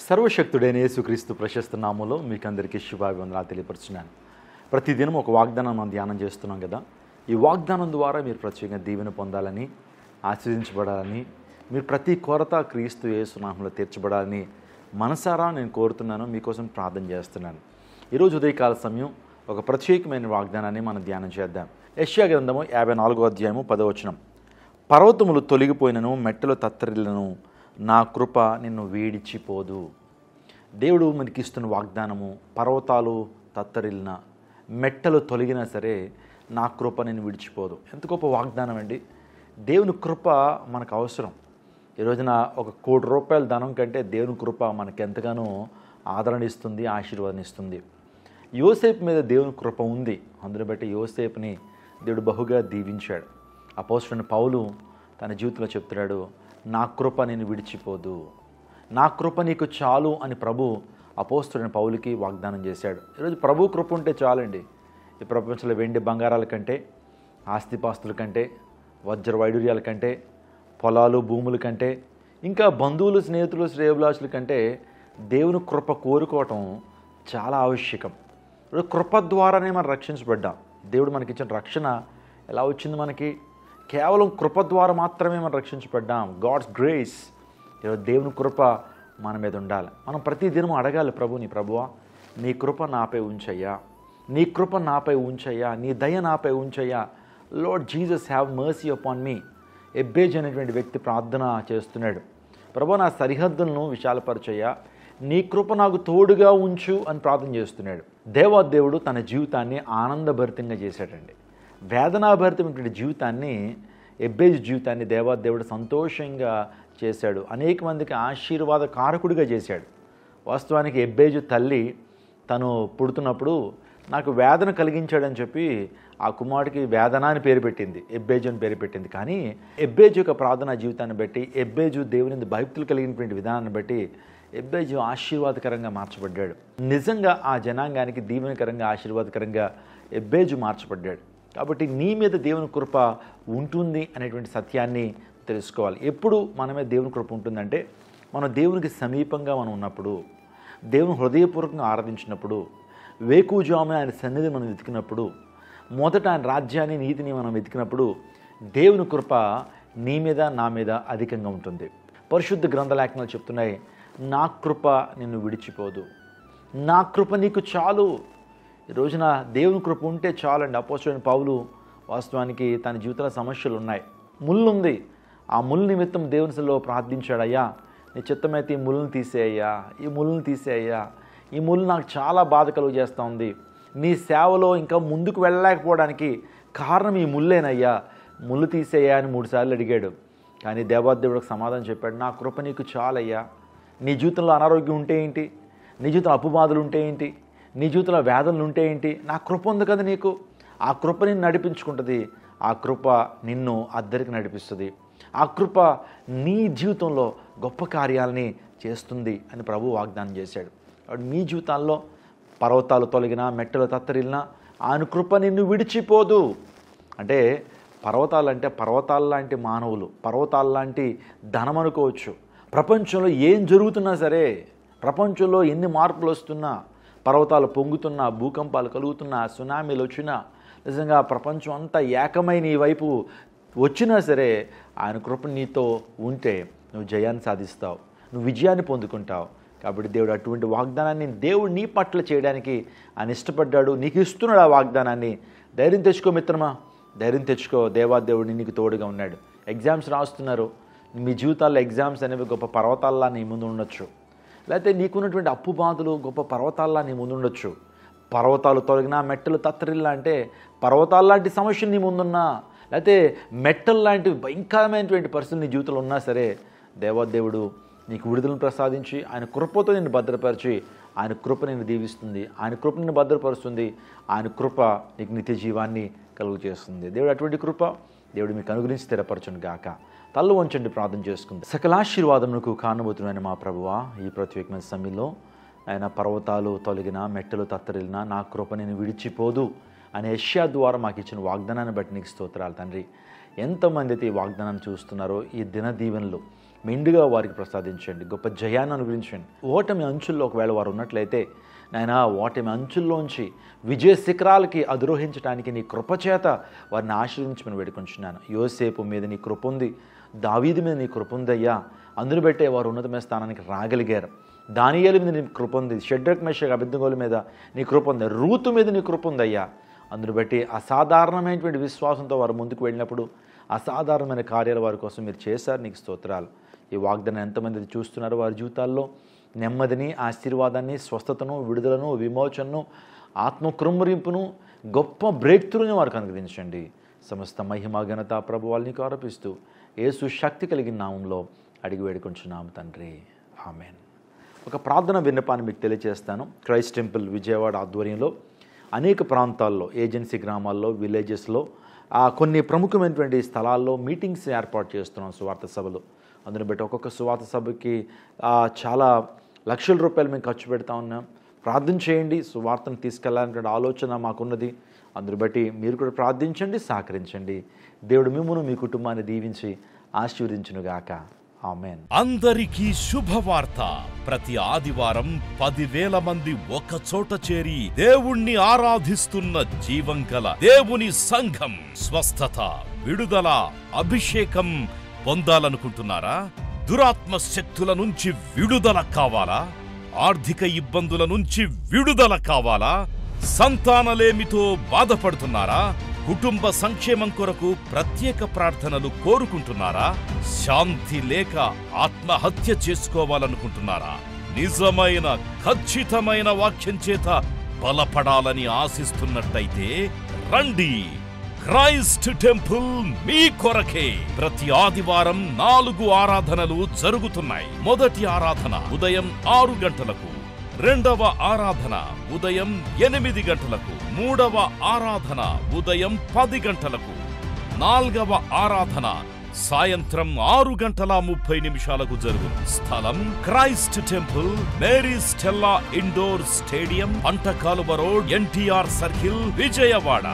సర్వశక్తుడైన యేసుక్రీస్తు ప్రశస్త నామములో మీకు అందరికీ శుభాభివందనాలు తెలియపరుచున్నాను. ప్రతిదినం ఒక వాగ్దానం మనం ధ్యానం చేస్తున్నాం కదా. ఈ వాగ్దానం ద్వారా మీరు ప్రత్యేకంగా దీవెన పొందాలని, ఆశీర్వదించబడాలని, మీరు ప్రతి కొరత క్రీస్తు యేసు నామములో తీర్చబడాలని మనసారా నేను కోరుతున్నాను. మీకోసం ప్రార్థన చేస్తున్నాను. ఈరోజు ఉదయకాల సమయం ఒక ప్రత్యేకమైన వాగ్దానాన్ని మనం ధ్యానం చేద్దాం. యెషయా గ్రంథము 54వ అధ్యాయము 10వ వచనం. పర్వతములు తొలగిపోయినను, మెట్టలు తత్తరిల్లను, నా కృప నిన్ను వీడిచిపోదు. దేవుడు మనకి ఇస్తున్న వాగ్దానము, పర్వతాలు తత్తరిల్లిన, మెట్టలు తొలగినా సరే నా కృప నిన్ను విడిచిపోదు. ఎంత గొప్ప వాగ్దానం అండి. దేవుని కృప మనకు అవసరం. ఈ రోజున ₹1,00,00,000 ధనం కంటే దేవుని కృప మనకు ఎంతగానో ఆదరణ ఇస్తుంది, ఆశీర్వాదం ఇస్తుంది. యోసేపు మీద దేవుని కృప ఉంది. అందుని బట్టి యోసేపుని దేవుడు బహుగా దీవించాడు. అపోస్తలుడైన పౌలు తన జీవితంలో చెప్తున్నాడు, నా కృప నిన్ను విడిచిపోదు, నా కృప నీకు చాలు అని ప్రభు అపోస్తలుడైన పౌలుకి వాగ్దానం చేశాడు. ఈరోజు ప్రభు కృప ఉంటే చాలండి. ఈ ప్రపంచంలో వెండి బంగారాల కంటే, ఆస్తిపాస్తుల కంటే, వజ్ర వైడూర్యాల కంటే, పొలాలు భూముల కంటే, ఇంకా బంధువులు స్నేహితులు శ్రేయోభిలాషుల కంటే దేవుని కృప కోరుకోవటం చాలా ఆవశ్యకం. కృప ద్వారానే మనం రక్షించబడ్డాం. దేవుడు మనకిచ్చిన రక్షణ ఎలా వచ్చింది? మనకి కేవలం కృప ద్వారా మాత్రమే మనం రక్షించబడ్డాం. God's grace. ఈరోజు దేవుని కృప మన మీద ఉండాలి. మనం ప్రతిదినం అడగాలి, ప్రభువా నీ కృప నాపై ఉంచయ్యా, నీ కృప నాపై ఉంచయ్యా, నీ దయ నాపై ఉంచయ్యా. Lord Jesus have mercy upon me. ఎబ్బేజ్ అనేటువంటి వ్యక్తి ప్రార్థన చేస్తున్నాడు, ప్రభువా నా సరిహద్దులను విశాలపరచయ్యా, నీ కృప నాకు తోడుగా ఉంచు అని ప్రార్థన చేస్తున్నాడు. దేవాదేవుడు తన జీవితాన్ని ఆనందభరితంగా చేశాడండి. వేదనాభరితమైనటువంటి జీవితాన్ని, ఎబ్బేజు జీవితాన్ని దేవాదేవుడు సంతోషంగా చేశాడు. అనేక మందికి ఆశీర్వాద కారకుడిగా చేశాడు. వాస్తవానికి ఎబ్బేజు తల్లి తను పుడుతున్నప్పుడు నాకు వేదన కలిగించాడని చెప్పి ఆ కుమారుడికి వేదన అని పేరు పెట్టింది, ఎబ్బేజు అని పేరు పెట్టింది. కానీ ఎబ్బేజు యొక్క ప్రార్థనా జీవితాన్ని బట్టి, ఎబ్బేజు దేవుని భక్తులు కలిగినటువంటి విధానాన్ని బట్టి ఎబ్బేజు ఆశీర్వాదకరంగా మార్చబడ్డాడు. నిజంగా ఆ జనాంగానికి దీవెనకరంగా, ఆశీర్వాదకరంగా ఎబ్బేజు మార్చబడ్డాడు. కాబట్టి నీ మీద దేవుని కృప ఉంటుంది అనేటువంటి సత్యాన్ని తెలుసుకోవాలి. ఎప్పుడు మన మీద దేవుని కృప ఉంటుందంటే, మనం దేవునికి సమీపంగా మనం ఉన్నప్పుడు, దేవుని హృదయపూర్వకంగా ఆరాధించినప్పుడు, వేకువజామున ఆయన సన్నిధిని మనం వెతికినప్పుడు, మొదట ఆయన రాజ్యాన్ని, నీతిని మనం వెతికినప్పుడు దేవుని కృప నీ మీద, నా మీద అధికంగా ఉంటుంది. పరిశుద్ధ గ్రంథలేఖనాలు చెప్తున్నాయి, నా కృప నిన్ను విడిచిపోదు, నా కృప నీకు చాలు. ఈ రోజున దేవుని కృప ఉంటే చాలండి. అపోస్తలుడైన పౌలు వాస్తవానికి తన జీవితంలో సమస్యలు ఉన్నాయి, ముళ్ళు ఉంది. ఆ ముళ్ళు నిమిత్తం దేవునిలో ప్రార్థించాడు, అయ్యా నీ చిత్తమైతే ఈ ముళ్ళను తీసేయ్యా, ఈ ముళ్ళను తీసేయ్యా, ఈ ముళ్ళు నాకు చాలా బాధ కలుగు చేస్తూ ఉంది, నీ సేవలో ఇంకా ముందుకు వెళ్ళలేకపోవడానికి కారణం ఈ ముళ్ళేనయ్యా, ముళ్ళు తీసేయ్యా అని 3 సార్లు అడిగాడు. కానీ దేవాదేవుడికి సమాధానం చెప్పాడు, నా కృప నీకు చాలయ్యా. నీ జీవితంలో అనారోగ్యం ఉంటే ఏంటి, నీ జీవితంలో అప్పుబాధలు ఉంటే ఏంటి, నీ జీవితంలో వేదనలు ఉంటే ఏంటి, నా కృప ఉంది కదా నీకు. ఆ కృప నిన్ను నడిపించుకుంటుంది, ఆ కృప నిన్ను అద్దరికి నడిపిస్తుంది, ఆ కృప నీ జీవితంలో గొప్ప కార్యాలని చేస్తుంది అని ప్రభు వాగ్దానం చేశాడు. మీ జీవితాల్లో పర్వతాలు తొలగినా, మెట్టలు తత్తరిల్లినా ఆయన కృప నిన్ను విడిచిపోదు. అంటే పర్వతాలంటే పర్వతాల లాంటి మానవులు, పర్వతాల లాంటి ధనం అనుకోవచ్చు. ప్రపంచంలో ఏం జరుగుతున్నా సరే, ప్రపంచంలో ఎన్ని మార్పులు వస్తున్నా, పర్వతాలు పొంగుతున్నా, భూకంపాలు కలుగుతున్నా, సునామీలు వచ్చినా, నిజంగా ప్రపంచం అంతా ఏకమై నీ వైపు వచ్చినా సరే ఆయన కృప నీతో ఉంటే నువ్వు జయాన్ని సాధిస్తావు, నువ్వు విజయాన్ని పొందుకుంటావు. కాబట్టి దేవుడు అటువంటి వాగ్దానాన్ని దేవుడు నీ పట్ల చేయడానికి ఆయన ఇష్టపడ్డాడు, నీకు ఇస్తున్నాడు ఆ వాగ్దానాన్ని. ధైర్యం తెచ్చుకో మిత్రమా, ధైర్యం తెచ్చుకో. దేవాదేవుడు నీకు తోడుగా ఉన్నాడు. ఎగ్జామ్స్ రాస్తున్నారు, మీ జీవితాల్లో ఎగ్జామ్స్ అనేవి గొప్ప పర్వతాల్లా నీ ముందు ఉండొచ్చు, లేకపోతే నీకున్నటువంటి అప్పు బాధలు గొప్ప పర్వతాల్లా నీ ముందు ఉండొచ్చు. పర్వతాలు తొలగినా, మెట్టలు తత్తరిల్లా అంటే పర్వతాల లాంటి సమస్యలు నీ ముందున్నా, లేకపోతే మెట్టలు లాంటి భయంకరమైనటువంటి పరిస్థితులు నీ జీవితంలో ఉన్నా సరే దేవాదేవుడు నీకు విడుదలను ప్రసాదించి ఆయన కృపతో నిన్ను భద్రపరిచి, ఆయన కృప నిన్ను దీవిస్తుంది, ఆయన కృప నిన్ను భద్రపరుస్తుంది, ఆయన కృప నీకు నిత్య జీవాన్ని కలుగు చేస్తుంది. దేవుడు అటువంటి కృప దేవుడు మీకు అనుగ్రహించి స్థిరపరచును గాక. తల్లు వంచండి, ప్రార్థన చేసుకుంది. సకలాశీర్వాదమునకు కారణభూతుడైన మా ప్రభువా, ఈ ప్రత్యేకమైన సమయంలో ఆయన పర్వతాలు తొలగినా, మెట్టలు తత్తరిల్లినా నా కృప నేను విడిచిపోదు అనే యెషయా ద్వారా మాకు ఇచ్చిన వాగ్దానాన్ని బట్టి నీకు స్తోత్రాలు తండ్రి. ఎంతమంది అయితే ఈ వాగ్దానాన్ని చూస్తున్నారో, ఈ దిన దీవెనలు మెండుగా వారికి ప్రసాదించండి, గొప్ప జయాన్ని అనుగ్రహించండి. ఓటమి అంచుల్లో ఒకవేళ వారు ఉన్నట్లయితే నాయనా, ఓటమి అంచుల్లోంచి విజయ శిఖరాలకి అధిరోహించడానికి నీ కృపచేత వారిని ఆశీర్వదించమని వేడుకుంటున్నాను. యోసేపు మీద నీ కృప ఉంది, దావీదు మీద నీ కృప ఉందయ్యా, అందును బట్టే వారు ఉన్నతమైన స్థానానికి రాగలిగారు. దానియేలు మీద నీ కృప ఉంది, షడ్రక్ మెషక్ అబేద్నెగోల మీద నీ కృప ఉంది, రూతు మీద నీ కృప ఉందయ్యా. అందును బట్టి అసాధారణమైనటువంటి విశ్వాసంతో వారు ముందుకు వెళ్ళినప్పుడు అసాధారణమైన కార్యాలు వారి కోసం మీరు చేశారు, నీకు స్తోత్రాలు. ఈ వాగ్దానం ఎంతమంది చూస్తున్నారో వారి జీవితాల్లో నెమ్మదిని, ఆశీర్వాదాన్ని, స్వస్థతను, విడుదలను, విమోచనను, ఆత్మకృమ్మరింపును, గొప్ప బ్రేక్ త్రూని వారికి అనుగ్రహించండి. సమస్త మహిమ ఘనత ప్రభువాలు నీకు ఆరోపిస్తూ యేసు శక్తి కలిగిన నామంలో అడిగి వేడుకుంటున్నాము తండ్రి, ఆమెన్. ఒక ప్రార్థన విన్నపాన్ని మీకు తెలియజేస్తాను. క్రైస్ట్ టెంపుల్ విజయవాడ ఆధ్వర్యంలో అనేక ప్రాంతాల్లో, ఏజెన్సీ గ్రామాల్లో, విలేజెస్లో, కొన్ని ప్రముఖమైనటువంటి స్థలాల్లో మీటింగ్స్ ఏర్పాటు చేస్తున్నాం, సువార్త సభలు. అందుని బట్టి ఒక్కొక్క సువార్త సభకి చాలా లక్షల రూపాయలు మేము ఖర్చు పెడతా ఉన్నాం. ప్రార్థన చేయండి, సువార్తను తీసుకెళ్లాలనే ఆలోచన మాకున్నది. అందుని బట్టి మీరు కూడా ప్రార్థించండి, సహకరించండి. దేవుడు మిమ్మును మీ కుటుంబాన్ని దీవించి ఆశీర్వదించునుగాక. ఆమేన్. అందరికీ శుభవార్త. ప్రతి ఆదివారం 10,000 మంది ఒక చోట చేరి దేవుణ్ణి ఆరాధిస్తున్న జీవం గల దేవుని సంఘం. స్వస్థత, విడుదల, అభిషేకం పొందాలనుకుంటున్నారా? దురాత్మ శక్తుల నుంచి విడుదల కావాలా? ఆర్థిక ఇబ్బందుల నుంచి విడుదల కావాలా? సంతానలేమితో బాధపడుతున్నారా? కుటుంబ సంక్షేమం కొరకు ప్రత్యేక ప్రార్థనలు కోరుకుంటున్నారా? శాంతి లేక ఆత్మహత్య చేసుకోవాలనుకుంటున్నారా? నిజమైన ఖచ్చితమైన వాక్యం చేత బలపడాలని ఆశిస్తున్నట్టయితే రండి. క్రైస్ట్ టెంపుల్ మీ కొరకే. ప్రతి ఆదివారం 4 ఆరాధనలు జరుగుతున్నాయి. మొదటి ఆరాధన ఉదయం 6 గంటలకు, రెండవ ఆరాధన ఉదయం 8 గంటలకు, మూడవ ఆరాధన ఉదయం 10 గంటలకు, నాల్గవ ఆరాధన సాయంత్రం 6:30 జరుగును. స్థలం Christ temple, Mary Stella indoor stadium, Pantakaluva road, NTR circle, Vijayawada.